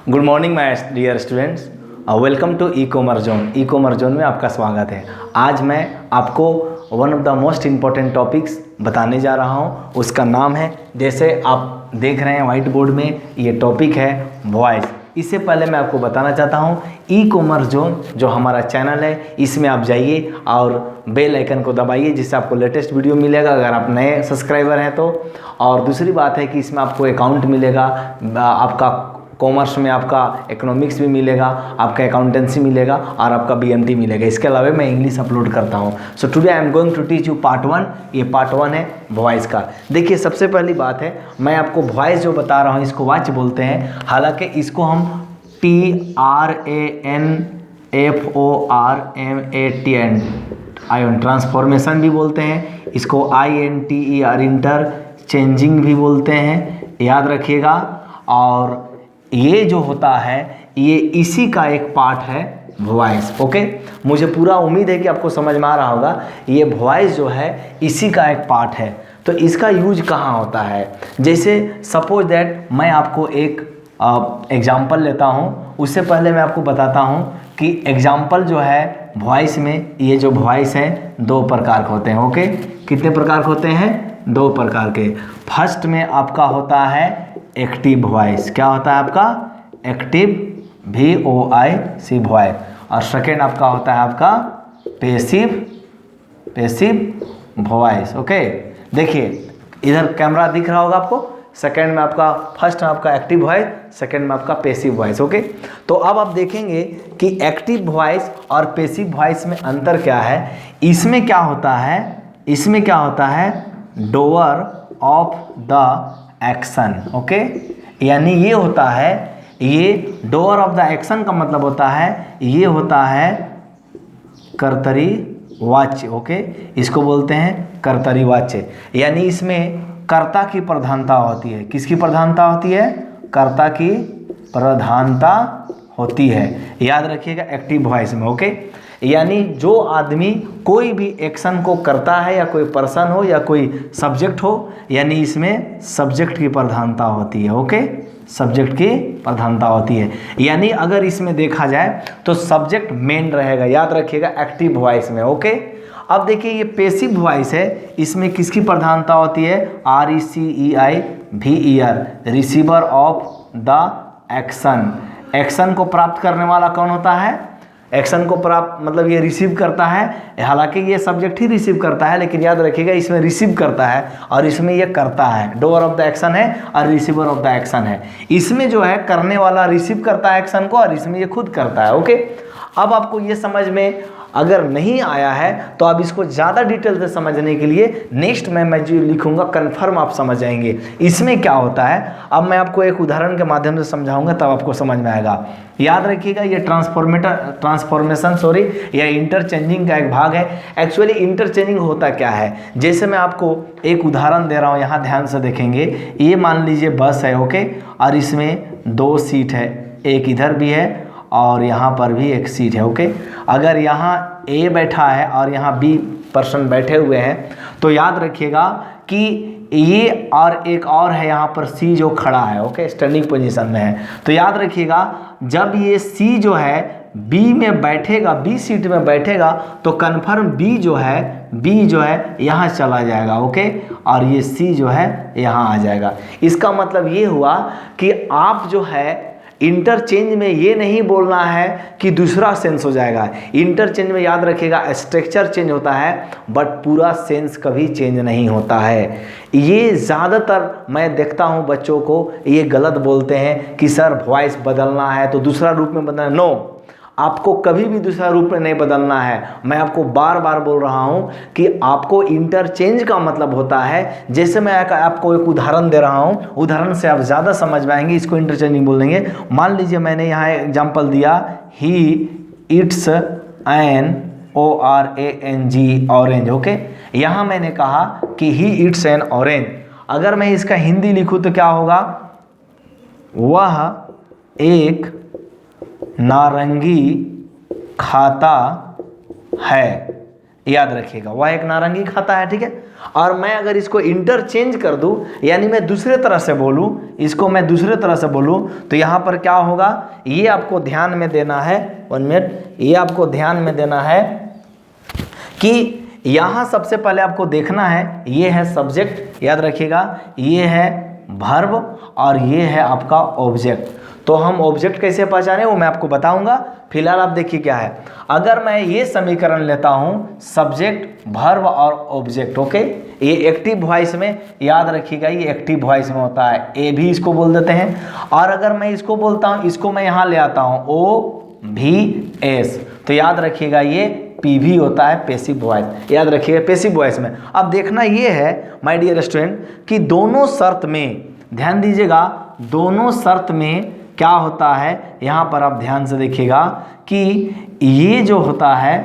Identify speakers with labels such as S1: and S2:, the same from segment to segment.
S1: Good morning my dear students, welcome to e commerce zone. E commerce zone में आपका स्वागत है। आज मैं आपको one of the most important topics बताने जा रहा हूँ। उसका नाम है, जैसे आप देख रहे हैं वाइट बोर्ड में, ये टॉपिक है वॉइस। इससे पहले मैं आपको बताना चाहता हूँ, ई कॉमर्स जोन जो हमारा चैनल है, इसमें आप जाइए और बेल आइकन को दबाइए, जिससे आपको लेटेस्ट वीडियो मिलेगा अगर आप नए सब्सक्राइबर हैं तो। और दूसरी बात है कि इसमें आपको अकाउंट मिलेगा, आपका कॉमर्स में आपका इकोनॉमिक्स भी मिलेगा, आपका अकाउंटेंसी मिलेगा और आपका बीएमटी मिलेगा। इसके अलावा मैं इंग्लिश अपलोड करता हूँ। So today I am going to teach you part 1। ये पार्ट 1 है वॉइस का। देखिए, सबसे पहली बात है, मैं आपको वॉइस जो बता रहा हूँ इसको वॉच बोलते हैं। हालांकि इसको हम TRANSFORMATION ट्रांसफॉर्मेशन भी बोलते हैं। इसको INTER इंटरचेंजिंग भी बोलते हैं, याद रखिएगा। और ये जो होता है, ये इसी का एक पार्ट है वॉइस। ओके, मुझे पूरा उम्मीद है कि आपको समझ में आ रहा होगा। ये वॉइस जो है इसी का एक पार्ट है। तो इसका यूज कहाँ होता है? जैसे सपोज दैट मैं आपको एक एग्जाम्पल लेता हूँ। उससे पहले मैं आपको बताता हूँ कि एग्जाम्पल जो है वॉइस में, ये जो वॉइस है 2 प्रकार के होते हैं। ओके, कितने प्रकार के होते हैं? 2 प्रकार के। फर्स्ट में आपका होता है एक्टिव वॉइस। क्या होता है आपका? Active, VOIC voice. और सेकेंड आपका होता है आपका पैसिव वॉइस। ओके, देखिए इधर कैमरा दिख रहा होगा आपको। सेकेंड में आपका, फर्स्ट में आपका एक्टिव वॉइस, सेकेंड में आपका पैसिव वॉइस। ओके, तो अब आप देखेंगे कि एक्टिव वॉइस और पैसिव वॉइस में अंतर क्या है। इसमें क्या होता है, door of the action. Okay, यानी ये होता है, ये डोअर ऑफ द एक्शन का मतलब होता है, ये होता है कर्तरी वाच्य। ओके, इसको बोलते हैं कर्तरी वाच्य। यानी इसमें कर्ता की प्रधानता होती है। किसकी प्रधानता होती है? कर्ता की प्रधानता होती है। याद रखिएगा एक्टिव वॉइस में। ओके, यानी जो आदमी कोई भी एक्शन को करता है, या कोई पर्सन हो या कोई सब्जेक्ट हो, यानी इसमें सब्जेक्ट की प्रधानता होती है। ओके, सब्जेक्ट की प्रधानता होती है। यानी अगर इसमें देखा जाए तो सब्जेक्ट मेन रहेगा। याद रखिएगा एक्टिव वॉइस में। ओके, अब देखिए ये पैसिव वॉइस है। इसमें किसकी प्रधानता होती है? RECEIVER, receiver of the action. Action को प्राप्त करने वाला कौन होता है? एक्शन को प्राप्त मतलब ये रिसीव करता है। हालांकि ये सब्जेक्ट ही रिसीव करता है, लेकिन याद रखिएगा इसमें रिसीव करता है और इसमें ये करता है। डोअर ऑफ द एक्शन है और रिसीवर ऑफ द एक्शन है। इसमें जो है करने वाला रिसीव करता है एक्शन को, और इसमें ये खुद करता है। ओके, अब आपको ये समझ में अगर नहीं आया है तो आप इसको ज़्यादा डिटेल से समझने के लिए नेक्स्ट मैं जो लिखूंगा कन्फर्म आप समझ जाएंगे इसमें क्या होता है। अब मैं आपको एक उदाहरण के माध्यम से समझाऊंगा, तब आपको समझ में आएगा। याद रखिएगा ये ट्रांसफॉर्मेशन या इंटरचेंजिंग का एक भाग है। एक्चुअली इंटरचेंजिंग होता क्या है, जैसे मैं आपको एक उदाहरण दे रहा हूँ, यहाँ ध्यान से देखेंगे। ये मान लीजिए बस है। ओके, और इसमें 2 सीट है, एक इधर भी है और यहाँ पर भी एक सीट है। ओके, अगर यहाँ A बैठा है और यहाँ B पर्सन बैठे हुए हैं, तो याद रखिएगा कि ये और एक और है यहाँ पर C जो खड़ा है। ओके, स्टैंडिंग पोजीशन में है। तो याद रखिएगा जब ये C जो है B में बैठेगा, B सीट में बैठेगा, तो कन्फर्म B जो है यहाँ चला जाएगा। ओके, और ये C जो है यहाँ आ जाएगा। इसका मतलब ये हुआ कि आप जो है इंटरचेंज में ये नहीं बोलना है कि दूसरा सेंस हो जाएगा। इंटरचेंज में याद रखिएगा स्ट्रक्चर चेंज होता है, बट पूरा सेंस कभी चेंज नहीं होता है। ये ज़्यादातर मैं देखता हूँ बच्चों को ये गलत बोलते हैं कि सर वॉइस बदलना है तो दूसरा रूप में बदलना है। नो, आपको कभी भी दूसरा रूप में नहीं बदलना है। मैं आपको बार बार बोल रहा हूँ कि आपको इंटरचेंज का मतलब होता है, जैसे मैं आपको एक उदाहरण दे रहा हूँ, उदाहरण से आप ज़्यादा समझ में आएंगे। इसको इंटरचेंजिंग बोल देंगे। मान लीजिए मैंने यहाँ एग्जाम्पल दिया, he it's an ORANG orange. Okay, यहाँ मैंने कहा कि ही इट्स एन ऑरेंज। अगर मैं इसका हिंदी लिखूँ तो क्या होगा? वह एक नारंगी खाता है। याद रखिएगा, वह एक नारंगी खाता है। ठीक है, और मैं अगर इसको इंटरचेंज कर दूं, यानी मैं दूसरे तरह से बोलूं, इसको मैं दूसरे तरह से बोलूं, तो यहाँ पर क्या होगा, ये आपको ध्यान में देना है, 1 मिनट, ये आपको ध्यान में देना है कि यहाँ सबसे पहले आपको देखना है, ये है सब्जेक्ट, याद रखिएगा, ये है वर्ब और ये है आपका ऑब्जेक्ट। तो हम ऑब्जेक्ट कैसे पहचाने वो मैं आपको बताऊंगा। फिलहाल आप देखिए क्या है, अगर मैं ये समीकरण लेता हूँ सब्जेक्ट वर्ब और ऑब्जेक्ट, ओके, ये एक्टिव वॉइस में, याद रखिएगा ये एक्टिव वॉइस में होता है, ए भी इसको बोल देते हैं। और अगर मैं इसको बोलता हूँ, इसको मैं यहाँ ले आता हूँ OVS, तो याद रखिएगा ये PV होता है, पैसिव वॉइस, याद रखिएगा पैसिव वॉइस में। अब देखना ये है माय डियर स्टूडेंट कि दोनों शर्त में, ध्यान दीजिएगा, दोनों शर्त में क्या होता है, यहाँ पर आप ध्यान से देखिएगा कि ये जो होता है,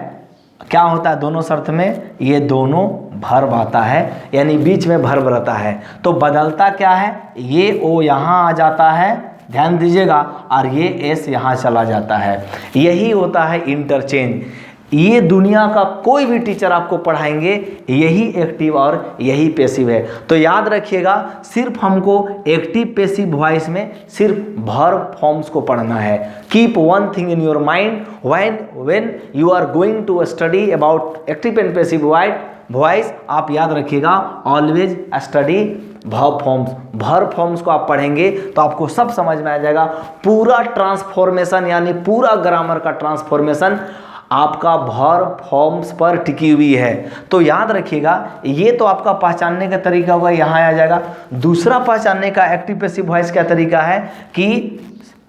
S1: क्या होता है दोनों शर्त में, ये दोनों वर्ब आता है, यानी बीच में वर्ब रहता है। तो बदलता क्या है, ये O यहाँ आ जाता है, ध्यान दीजिएगा, और ये S यहाँ चला जाता है। यही होता है इंटरचेंज। ये दुनिया का कोई भी टीचर आपको पढ़ाएंगे, यही एक्टिव और यही पैसिव है। तो याद रखिएगा, सिर्फ हमको एक्टिव पैसिव वॉइस में सिर्फ वर्ब फॉर्म्स को पढ़ना है। Keep one thing in your mind, when you are going to study about active and passive voice, आप याद रखिएगा, always study verb forms. Verb forms को आप पढ़ेंगे तो आपको सब समझ में आ जाएगा। पूरा ट्रांसफॉर्मेशन, यानी पूरा ग्रामर का ट्रांसफॉर्मेशन आपका वर्ब फॉर्म्स पर टिकी हुई है। तो याद रखिएगा, ये तो आपका पहचानने का तरीका होगा, यहाँ आ जाएगा। दूसरा पहचानने का एक्टिव पैसिव वॉइस का तरीका है कि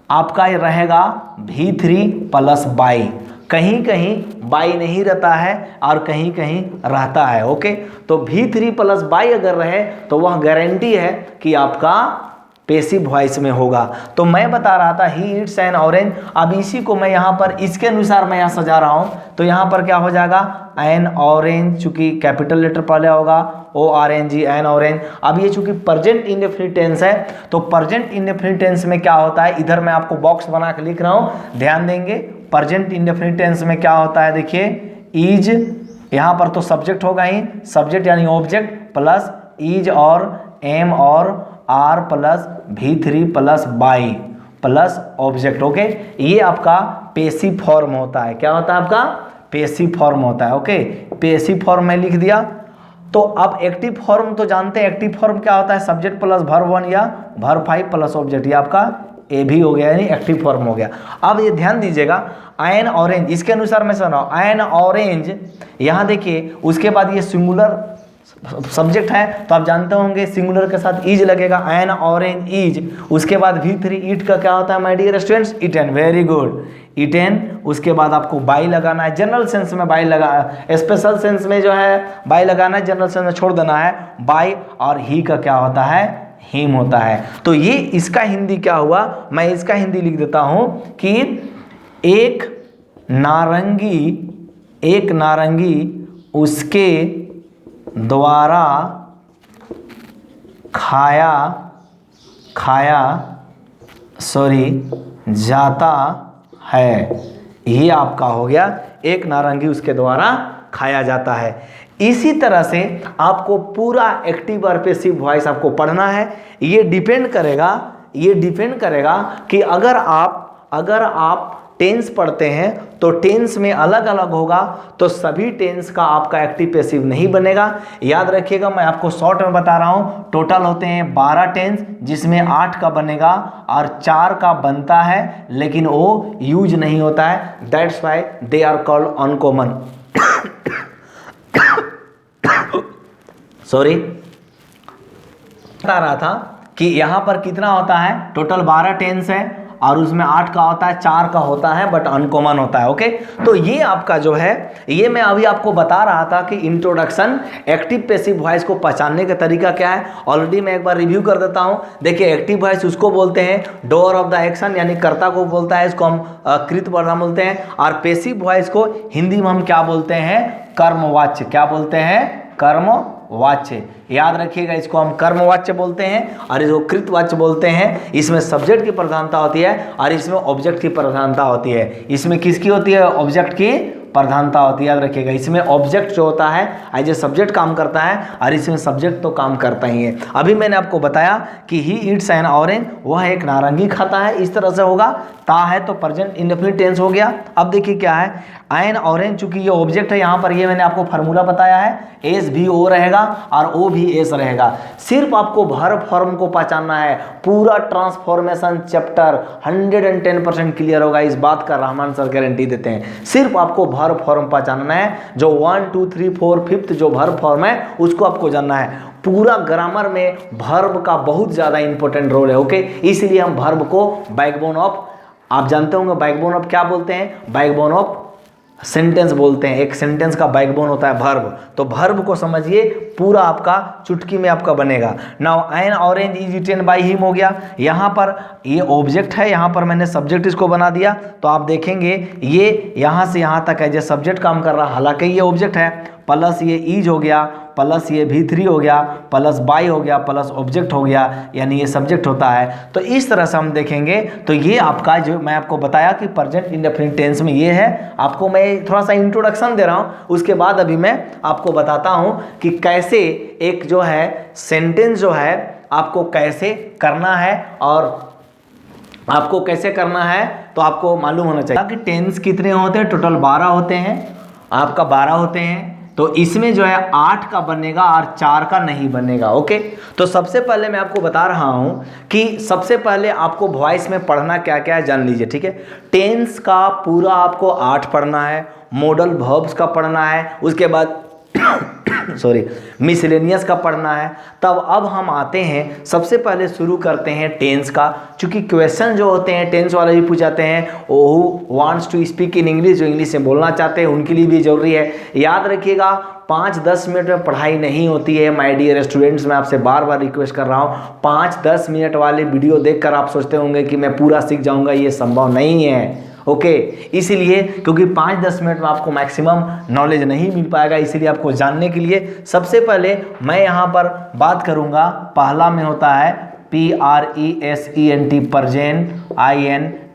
S1: आपका ये रहेगा V3 + बाई, कहीं कहीं बाई नहीं रहता है और कहीं कहीं रहता है, ओके। तो V3 + बाई अगर रहे तो वह गारंटी है कि आपका पैसिव वॉइस में होगा। तो मैं बता रहा था ही ईट्स एन ऑरेंज, अब इसी को मैं यहाँ पर इसके अनुसार मैं यहाँ सजा रहा हूँ, तो यहाँ पर क्या हो जाएगा, एन ऑरेंज, चूंकि कैपिटल लेटर पहले होगा, ORNG, एन ऑरेंज। अब ये चूंकि प्रेजेंट इंडेफिनिट टेंस है, तो प्रेजेंट इंडेफिनिट टेंस में क्या होता है, इधर मैं आपको बॉक्स बना के लिख रहा हूँ, ध्यान देंगे। प्रेजेंट इंडेफिनिट टेंस में क्या होता है, देखिए, इज, यहाँ पर तो सब्जेक्ट होगा ही, सब्जेक्ट यानी ऑब्जेक्ट प्लस इज और एम और R + V3 + by plus object, okay. ये आपका पैसिव फॉर्म होता है। क्या होता है आपका, पैसिव फॉर्म होता है, ओके। पैसिव फॉर्म में लिख दिया। तो अब एक्टिव फॉर्म तो जानते हैं, एक्टिव फॉर्म क्या होता है, सब्जेक्ट प्लस वर्ब 1 या वर्ब 5 प्लस ऑब्जेक्ट, ये आपका ए भी हो गया, यानी एक्टिव फॉर्म हो गया। अब ये ध्यान दीजिएगा, एन ऑरेंज, इसके अनुसार मैं सुन रहा हूँ, एन ऑरेंज, यहाँ देखिए, उसके बाद ये सिंगुलर सब्जेक्ट है, तो आप जानते होंगे सिंगुलर के साथ इज लगेगा, एन ऑरेंज इज। उसके बाद V3 ईट का क्या होता है my dear students, eaten, very good, eaten. उसके बाद आपको बाई लगाना है, जनरल सेंस में बाई लगा, स्पेशल सेंस में जो है बाई लगाना है, जनरल सेंस में छोड़ देना है बाई। और ही का क्या होता है, हिम होता है। तो ये इसका हिंदी क्या हुआ, मैं इसका हिंदी लिख देता हूं कि एक नारंगी उसके द्वारा खाया जाता है। ये आपका हो गया, एक नारंगी उसके द्वारा खाया जाता है। इसी तरह से आपको पूरा एक्टिव और पैसिव वॉइस आपको पढ़ना है। ये डिपेंड करेगा कि अगर आप टेंस पढ़ते हैं तो टेंस में अलग अलग होगा, तो सभी टेंस का आपका एक्टिव पैसिव नहीं बनेगा। याद रखिएगा, मैं आपको शॉर्ट में बता रहा हूं, टोटल होते हैं 12 टेंस, जिसमें 8 का बनेगा और 4 का बनता है, लेकिन वो यूज नहीं होता है, that's why they are called uncommon. Sorry, बता रहा था कि यहाँ पर कितना होता है, टोटल 12 टेंस है और उसमें 8 का होता है, 4 का होता है, बट अनकॉमन होता है, ओके। तो ये आपका जो है, ये मैं अभी आपको बता रहा था कि इंट्रोडक्शन एक्टिव पैसिव वॉइस को पहचानने का तरीका क्या है। ऑलरेडी मैं एक बार रिव्यू कर देता हूँ। देखिए, एक्टिव वॉइस उसको बोलते हैं डोअर ऑफ द एक्शन, यानी कर्ता को बोलता है, इसको हम कृत वर्णम बोलते हैं। और पैसिव वॉइस को हिंदी में हम क्या बोलते हैं, कर्मवाच्य। क्या बोलते हैं, कर्मवाच्य। याद रखिएगा, इसको हम कर्मवाच्य बोलते हैं और इसको कृतवाच्य बोलते हैं। इसमें सब्जेक्ट की प्रधानता होती है और इसमें ऑब्जेक्ट की प्रधानता होती है। इसमें किसकी होती है, ऑब्जेक्ट की प्रधानता होती है, याद रखिएगा। इसमें ऑब्जेक्ट जो होता है एज ए सब्जेक्ट काम करता है और इसमें सब्जेक्ट तो काम करता ही है। अभी मैंने आपको बताया कि ही ईट्स एन ऑरेंज, वह एक नारंगी खाता है, इस तरह से होगा। ता है तो प्रेजेंट इंडेफिनिट टेंस हो गया। अब देखिए क्या है, एन ऑरेंज, चूंकि ये ऑब्जेक्ट है यहाँ पर, ये मैंने आपको फार्मूला बताया है, एस भी ओ रहेगा और ओ भी एस रहेगा। सिर्फ आपको वर्ब फॉर्म को पहचानना है, पूरा ट्रांसफॉर्मेशन चैप्टर 110% क्लियर होगा, इस बात का रहमान सर गारंटी देते हैं। सिर्फ आपको वर्ब फॉर्म पहचानना है, जो 1 2 3 4 5th जो वर्ब फॉर्म है उसको आपको जानना है। पूरा ग्रामर में वर्ब का बहुत ज़्यादा इंपॉर्टेंट रोल है, ओके। इसलिए हम वर्ब को बैकबोन ऑफ, आप जानते होंगे बैकबोन ऑफ क्या बोलते हैं, बैकबोन ऑफ सेंटेंस बोलते हैं। एक सेंटेंस का बैकबोन होता है वर्ब, तो वर्ब को समझिए, पूरा आपका चुटकी में आपका बनेगा। Now N orange is eaten by him हो गया। यहाँ पर ये ऑब्जेक्ट है, यहाँ पर मैंने सब्जेक्ट इसको बना दिया, तो आप देखेंगे ये यहाँ से यहाँ तक है जो सब्जेक्ट काम कर रहा है, हालांकि ये ऑब्जेक्ट है, प्लस ये इज हो गया, प्लस ये V3 हो गया, प्लस बाय हो गया, प्लस ऑब्जेक्ट हो गया, यानी ये सब्जेक्ट होता है। तो इस तरह से हम देखेंगे, तो ये आपका जो मैं आपको बताया कि प्रेजेंट इंडेफिनिट टेंस में ये है। आपको मैं थोड़ा सा इंट्रोडक्शन दे रहा हूँ, उसके बाद अभी मैं आपको बताता हूँ कि कैसे एक जो है सेंटेंस जो है आपको कैसे करना है, और आपको कैसे करना है तो आपको मालूम होना चाहिए कि टेंस कितने होते हैं। टोटल 12 होते हैं, आपका 12 होते हैं, तो इसमें जो है 8 का बनेगा और 4 का नहीं बनेगा, ओके। तो सबसे पहले मैं आपको बता रहा हूं कि सबसे पहले आपको वॉइस में पढ़ना क्या क्या है जान लीजिए, ठीक है। टेंस का पूरा आपको 8 पढ़ना है, मॉडल वर्ब्स का पढ़ना है, उसके बाद सॉरी मिसलेनियस का पढ़ना है। तब अब हम आते हैं, सबसे पहले शुरू करते हैं टेंस का, क्योंकि क्वेश्चन जो होते हैं टेंस वाले भी पूछाते हैं, who wants to speak in English, जो इंग्लिश में बोलना चाहते हैं उनके लिए भी जरूरी है। याद रखिएगा 5-10 मिनट में पढ़ाई नहीं होती है माय डियर स्टूडेंट्स, मैं आपसे बार बार रिक्वेस्ट कर रहा हूँ। 5-10 मिनट वाले वीडियो देखकर आप सोचते होंगे कि मैं पूरा सीख जाऊँगा, ये संभव नहीं है, ओके। इसीलिए क्योंकि 5-10 मिनट में आपको मैक्सिमम नॉलेज नहीं मिल पाएगा, इसीलिए आपको जानने के लिए सबसे पहले मैं यहाँ पर बात करूँगा। पहला में होता है PRESENT present,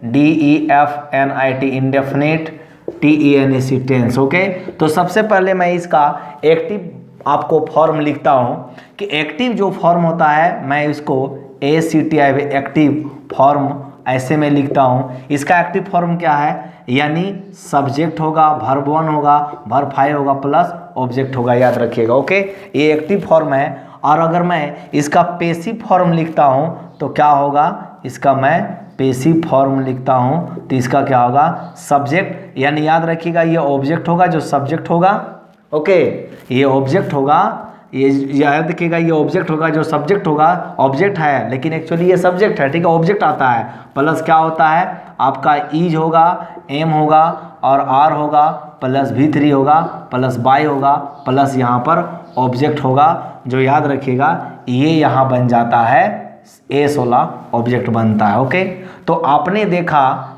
S1: INDEFINIT indefinite, TENS tense, okay. तो सबसे पहले मैं इसका एक्टिव आपको फॉर्म लिखता हूँ कि एक्टिव जो फॉर्म होता है मैं इसको ACTIV एक्टिव फॉर्म ऐसे में लिखता हूँ। इसका एक्टिव फॉर्म क्या है, यानी सब्जेक्ट होगा, वर्ब 1 होगा, वर्ब 5 होगा, प्लस ऑब्जेक्ट होगा, याद रखिएगा, ओके। ये एक्टिव फॉर्म है। और अगर मैं इसका पैसिव फॉर्म लिखता हूँ तो क्या होगा, इसका मैं पैसिव फॉर्म लिखता हूँ तो इसका क्या होगा, सब्जेक्ट, यानी याद रखिएगा ये ऑब्जेक्ट होगा जो सब्जेक्ट होगा, ओके। ये ऑब्जेक्ट होगा, ये याद रखिएगा ये ऑब्जेक्ट होगा जो सब्जेक्ट होगा। ऑब्जेक्ट है लेकिन एक्चुअली ये सब्जेक्ट है, ठीक है। ऑब्जेक्ट आता है, प्लस क्या होता है आपका इज होगा, एम होगा और आर होगा, प्लस V3 होगा, प्लस बाय होगा, प्लस यहाँ पर ऑब्जेक्ट होगा, जो याद रखिएगा ये यहाँ बन जाता है एस वाला ऑब्जेक्ट बनता है, ओके। तो आपने देखा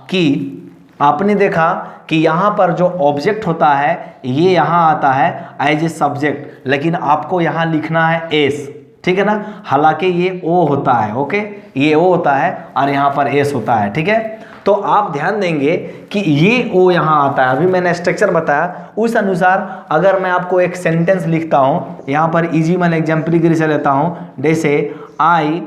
S1: कि यहाँ पर जो ऑब्जेक्ट होता है ये यहाँ आता है एज ए सब्जेक्ट, लेकिन आपको यहाँ लिखना है एस, ठीक है ना। हालांकि ये ओ होता है, ओके, ये ओ होता है और यहाँ पर एस होता है, ठीक है। तो आप ध्यान देंगे कि ये ओ यहाँ आता है। अभी मैंने स्ट्रक्चर बताया, उस अनुसार अगर मैं आपको एक सेंटेंस लिखता हूँ, यहाँ पर इजी मैं एग्जाम्पल से लेता हूँ, जैसे I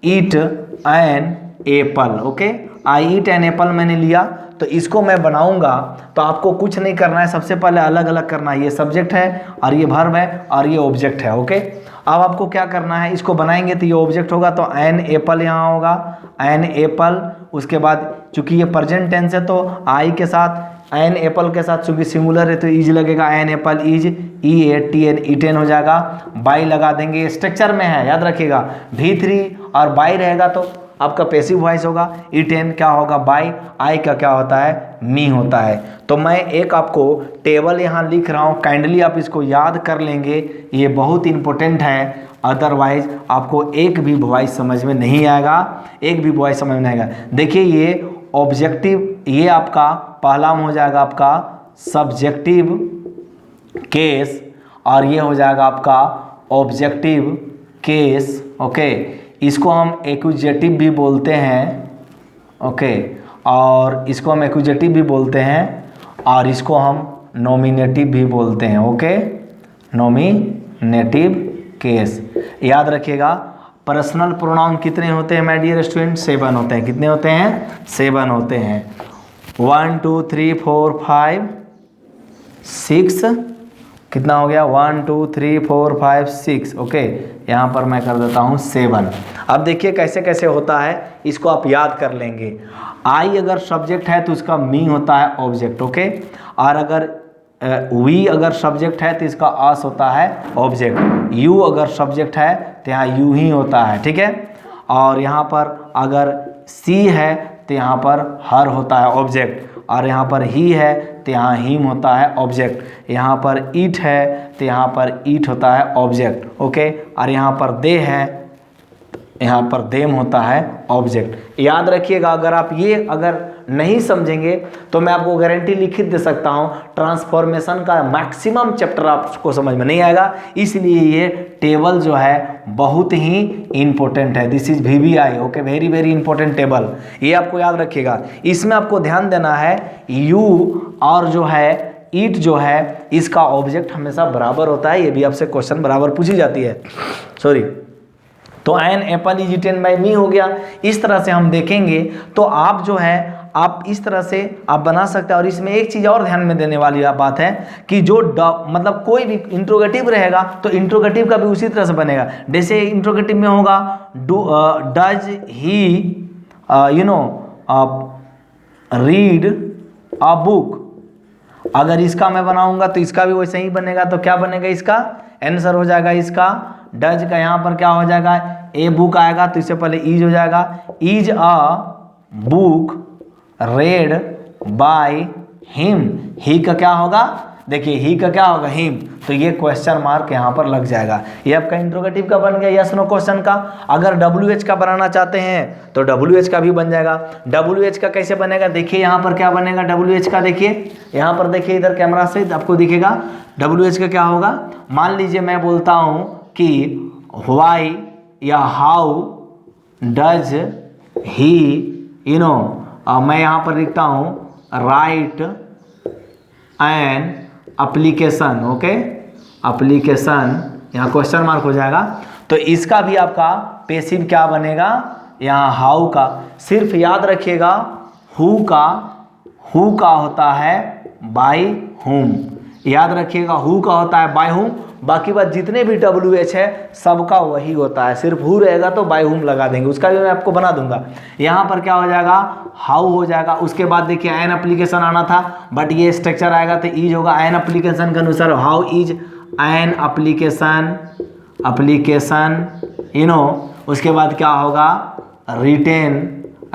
S1: eat an apple, okay. I eat an apple मैंने लिया, तो इसको मैं बनाऊंगा तो आपको कुछ नहीं करना है, सबसे पहले अलग अलग करना है। ये सब्जेक्ट है और ये वर्ब है और ये ऑब्जेक्ट है, ओके। अब आपको क्या करना है, इसको बनाएंगे तो ये ऑब्जेक्ट होगा, तो एन एप्पल यहाँ होगा, एन एप्पल। उसके बाद चूंकि ये प्रेजेंट टेंस है तो आई के साथ, एन एप्पल के साथ चूंकि सिंगुलर है तो इज लगेगा, an apple is, EATN eaten हो जाएगा। बाय लगा देंगे, स्ट्रक्चर में है याद रखिएगा, V3 और बाय रहेगा तो आपका पैसिव वॉइस होगा, ईटेन क्या होगा बाय, आई का क्या होता है मी होता है। तो मैं एक आपको टेबल यहाँ लिख रहा हूँ, काइंडली आप इसको याद कर लेंगे, ये बहुत इंपॉर्टेंट है, अदरवाइज आपको एक भी वॉइस समझ में नहीं आएगा, एक भी वॉइस समझ में नहीं आएगा। देखिए ये ऑब्जेक्टिव, ये आपका पहला में हो जाएगा आपका सब्जेक्टिव केस और ये हो जाएगा आपका ऑब्जेक्टिव केस, ओके। इसको हम एक्यूजेटिव भी बोलते हैं, ओके, और इसको हम एक्यूजेटिव भी बोलते हैं और इसको हम नॉमिनेटिव भी बोलते हैं। Okay, nominative case. याद रखिएगा पर्सनल प्रोनाउन कितने होते हैं माय डियर स्टूडेंट? 7 होते हैं। कितने होते हैं? 7 होते हैं। 1 2 3 4 5 6, कितना हो गया? 1 2 3 4 5 6। ओके, यहाँ पर मैं कर देता हूँ 7। अब देखिए कैसे कैसे होता है, इसको आप याद कर लेंगे। आई अगर सब्जेक्ट है तो उसका मी होता है ऑब्जेक्ट। ओके, और अगर वी अगर सब्जेक्ट है तो इसका आस होता है ऑब्जेक्ट। यू अगर सब्जेक्ट है तो यहाँ यू ही होता है। ठीक है, और यहाँ पर अगर सी है तो यहाँ पर हर होता है ऑब्जेक्ट, और यहाँ पर ही है तो यहाँ हिम होता है ऑब्जेक्ट। यहाँ पर ईट है तो यहाँ पर ईट होता है ऑब्जेक्ट। ओके, और यहाँ पर दे है, यहाँ पर देम होता है ऑब्जेक्ट। याद रखिएगा, अगर आप ये अगर नहीं समझेंगे तो मैं आपको गारंटी लिखित दे सकता हूँ ट्रांसफॉर्मेशन का मैक्सिमम चैप्टर आपको समझ में नहीं आएगा। इसलिए ये टेबल जो है बहुत ही इंपॉर्टेंट है। This is VBI। Okay, very very important table, ये आपको याद रखिएगा। इसमें आपको ध्यान देना है यू और जो है ईट जो है इसका ऑब्जेक्ट हमेशा बराबर होता है। ये भी आपसे क्वेश्चन बराबर पूछी जाती है। सॉरी, तो an apple is eaten by me हो गया। इस तरह से हम देखेंगे तो आप जो है आप इस तरह से आप बना सकते हैं। और इसमें एक चीज़ और ध्यान में देने वाली बात है कि जो मतलब कोई भी इंट्रोगेटिव रहेगा तो इंट्रोगेटिव का भी उसी तरह से बनेगा। जैसे इंट्रोगेटिव में होगा does he read a book. अगर इसका मैं बनाऊंगा तो इसका भी वैसे ही बनेगा। तो क्या बनेगा? इसका आंसर हो जाएगा इसका डज का यहाँ पर क्या हो जाएगा? ए बुक आएगा तो इससे पहले ईज हो जाएगा। Is a book read by him. He का क्या होगा? देखिए ही का क्या होगा? हिम। तो ये क्वेश्चन मार्क यहाँ पर लग जाएगा। ये आपका इंट्रोगेटिव का बन गया यस नो क्वेश्चन का। अगर WH का बनाना चाहते हैं तो WH का भी बन जाएगा। WH का कैसे बनेगा? देखिए यहाँ पर क्या बनेगा WH का। देखिए यहाँ पर, देखिए इधर कैमरा से आपको दिखेगा WH का क्या होगा। मान लीजिए मैं बोलता हूँ कि व्हाई या हाउ डज ही मैं यहाँ पर लिखता हूँ right an application. Okay, application, यहाँ क्वेश्चन मार्क हो जाएगा। तो इसका भी आपका पैसिव क्या बनेगा? यहाँ हाउ का। सिर्फ याद रखिएगा हु का होता है बाय हुम। याद रखिएगा हु का होता है बाय हुम। बाकी बात जितने भी WH है सबका वही होता है। सिर्फ हु रहेगा तो बाय हुम लगा देंगे, उसका भी मैं आपको बना दूंगा। यहाँ पर क्या हो जाएगा? हाउ हो जाएगा। उसके बाद देखिए एन एप्लीकेशन आना था बट ये स्ट्रक्चर आएगा तो ईज होगा। एन एप्लीकेशन के अनुसार हाउ इज एन एप्लीकेशन उसके बाद क्या होगा? रिटेन।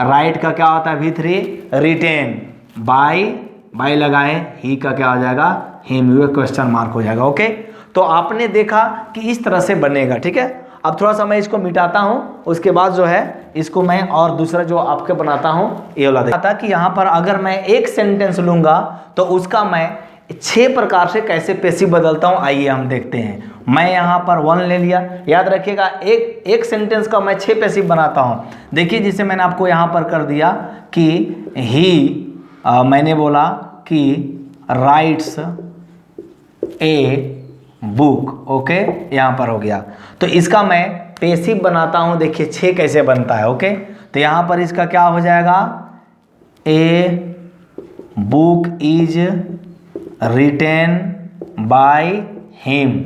S1: राइट का क्या होता है? V3 retain. बाय लगाएं, ही का क्या हो जाएगा? हिम। ये क्वेश्चन मार्क हो जाएगा। ओके, तो आपने देखा कि इस तरह से बनेगा। ठीक है, अब थोड़ा सा मैं इसको मिटाता हूँ, उसके बाद जो है इसको मैं और दूसरा जो आपके बनाता हूँ ये वाला देखा कि यहाँ पर अगर मैं एक सेंटेंस लूँगा तो उसका मैं 6 प्रकार से कैसे पैसिव बदलता हूँ। आइए हम देखते हैं। मैं यहाँ पर 1 ले लिया। याद रखिएगा एक सेंटेंस का मैं 6 पैसिव बनाता हूँ। देखिए जैसे मैंने आपको यहाँ पर कर दिया कि मैंने बोला कि राइट्स ए बुक। ओके, यहाँ पर हो गया। तो इसका मैं पैसिव बनाता हूँ। देखिए 6 कैसे बनता है। ओके, तो यहाँ पर इसका क्या हो जाएगा? A book is retain by him.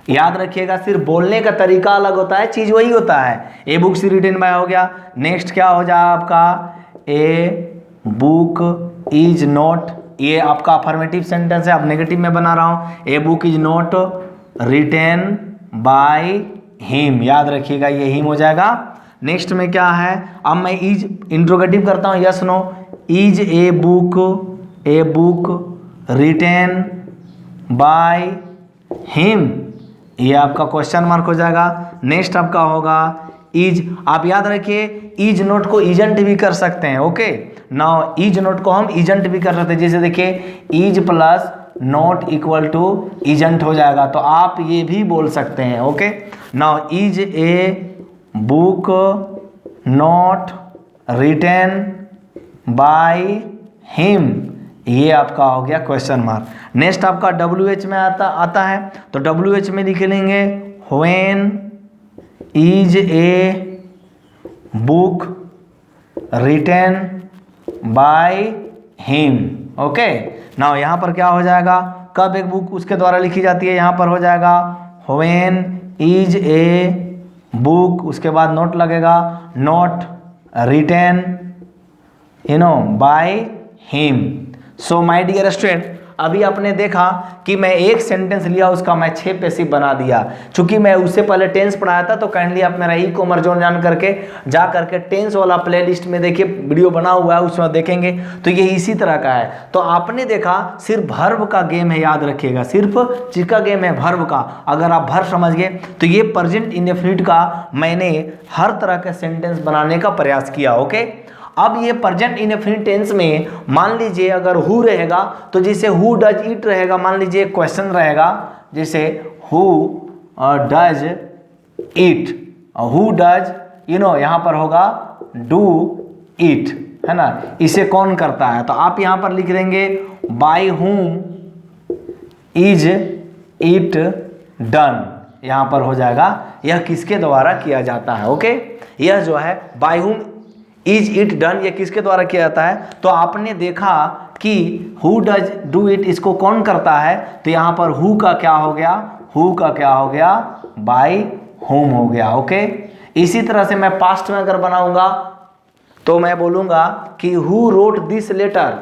S1: याद रखिएगा सिर्फ बोलने का तरीका अलग होता है, चीज़ वही होता है। ए बुक से रिटेन बाय हो गया। नेक्स्ट क्या हो जाएगा आपका? ए बुक इज नॉट, ये आपका अफर्मेटिव सेंटेंस है, अब नेगेटिव में बना रहा हूँ। A book is not written by him. याद रखिएगा ये हिम हो जाएगा। नेक्स्ट में क्या है? अब मैं इज इंट्रोगेटिव करता हूँ, yes no. Is a book written by him, ये आपका क्वेश्चन मार्क हो जाएगा। नेक्स्ट आपका होगा इज। आप याद रखिए इज नोट को इजेंट भी कर सकते हैं। ओके, नाउ इज नोट को हम इजेंट भी कर सकते हैं। जैसे देखिए is plus not equal to isn't हो जाएगा, तो आप ये भी बोल सकते हैं। Okay, now is a book not written by him, ये आपका हो गया क्वेश्चन मार्क। नेक्स्ट आपका WH में आता है, तो WH में लिख लेंगे when is a book written by him. Okay, now यहाँ पर क्या हो जाएगा, कब एक बुक उसके द्वारा लिखी जाती है, यहाँ पर हो जाएगा व्हेन इज ए बुक, उसके बाद नोट लगेगा, not written by him. So my dear student, अभी आपने देखा कि मैं एक सेंटेंस लिया, उसका मैं 6 पैसिव बना दिया। चूंकि मैं उससे पहले टेंस पढ़ाया था, तो काइंडली आप मेरा ई-कॉमर्स जोन जा करके टेंस वाला प्लेलिस्ट में देखिए, वीडियो बना हुआ है, उसमें देखेंगे। तो ये इसी तरह का है। तो आपने देखा सिर्फ वर्ब का गेम है, याद रखिएगा, सिर्फ किसका गेम है, वर्ब का। अगर आप वर्ब समझ गए तो ये प्रेजेंट इंडेफिनिट का मैंने हर तरह के सेंटेंस बनाने का प्रयास किया। ओके, अब ये प्रेजेंट इंडेफिनिट टेंस में मान लीजिए अगर हु रहेगा, तो जैसे हु डज इट रहेगा, मान लीजिए क्वेश्चन रहेगा, जैसे who does it, who does यहाँ पर होगा डू इट, है ना, इसे कौन करता है। तो आप यहाँ पर लिख देंगे bye whom is it done, यहाँ पर हो जाएगा यह किसके द्वारा किया जाता है। ओके, यह जो है bye whom is it done, ये किसके द्वारा किया जाता है। तो आपने देखा कि हु डज डू इट, इसको कौन करता है, तो यहाँ पर हु का क्या हो गया, हु का क्या हो गया, बाय होम हो गया। ओके, इसी तरह से मैं पास्ट में अगर बनाऊंगा तो मैं बोलूंगा कि who wrote this letter,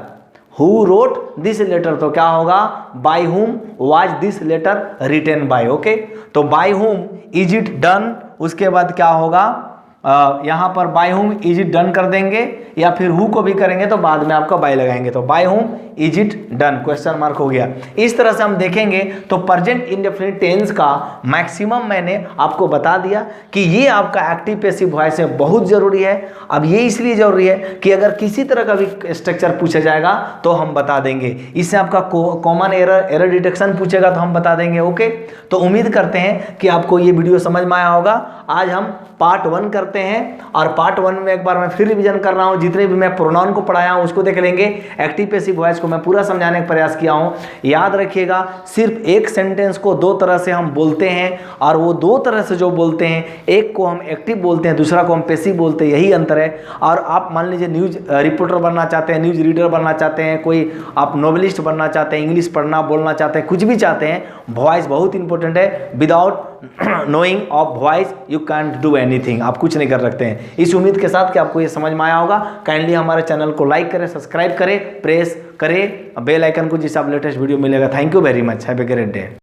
S1: who wrote this letter, तो क्या होगा, by whom was this letter written by. Okay, तो by whom is it done, उसके बाद क्या होगा, यहाँ पर bye whom is it done कर देंगे, या फिर हु को भी करेंगे तो बाद में आपका बाय लगाएंगे, तो by whom is it done, question mark हो गया। इस तरह से हम देखेंगे तो प्रेजेंट इंडेफिनिट टेंस का मैक्सिमम मैंने आपको बता दिया कि ये आपका एक्टिव पैसिव वॉइस है, बहुत जरूरी है। अब ये इसलिए जरूरी है कि अगर किसी तरह का भी स्ट्रक्चर पूछा जाएगा तो हम बता देंगे, इससे आपका कॉमन एरर डिटेक्शन पूछेगा तो हम बता देंगे। ओके, तो उम्मीद करते हैं कि आपको ये वीडियो समझ में आया होगा। आज हम पार्ट 1 करते हैं, और पार्ट 1 में एक बार मैं फिर रिवीजन कर रहा हूँ, जितने भी मैं प्रोनाउन को पढ़ाया हूँ उसको देख लेंगे। एक्टिव पैसिव वॉइस को मैं पूरा समझाने का प्रयास किया हूँ। याद रखिएगा, सिर्फ एक सेंटेंस को 2 तरह से हम बोलते हैं, और वो 2 तरह से जो बोलते हैं, एक को हम एक्टिव बोलते हैं, दूसरा को हम पैसिव बोलते हैं, यही अंतर है। और आप मान लीजिए न्यूज़ रिपोर्टर बनना चाहते हैं, न्यूज़ रीडर बनना चाहते हैं, कोई आप नोवेलिस्ट बनना चाहते हैं, इंग्लिश पढ़ना बोलना चाहते हैं, कुछ भी चाहते हैं, वॉइस बहुत इंपॉर्टेंट है। Without knowing of voice you can't do anything, आप कुछ नहीं कर सकते हैं। इस उम्मीद के साथ कि आपको ये समझ में आया होगा। काइंडली हमारे चैनल को लाइक करें, सब्सक्राइब करें, प्रेस करें बेल आइकन को, जिससे आप लेटेस्ट वीडियो मिलेगा। Thank you very much, have a great day.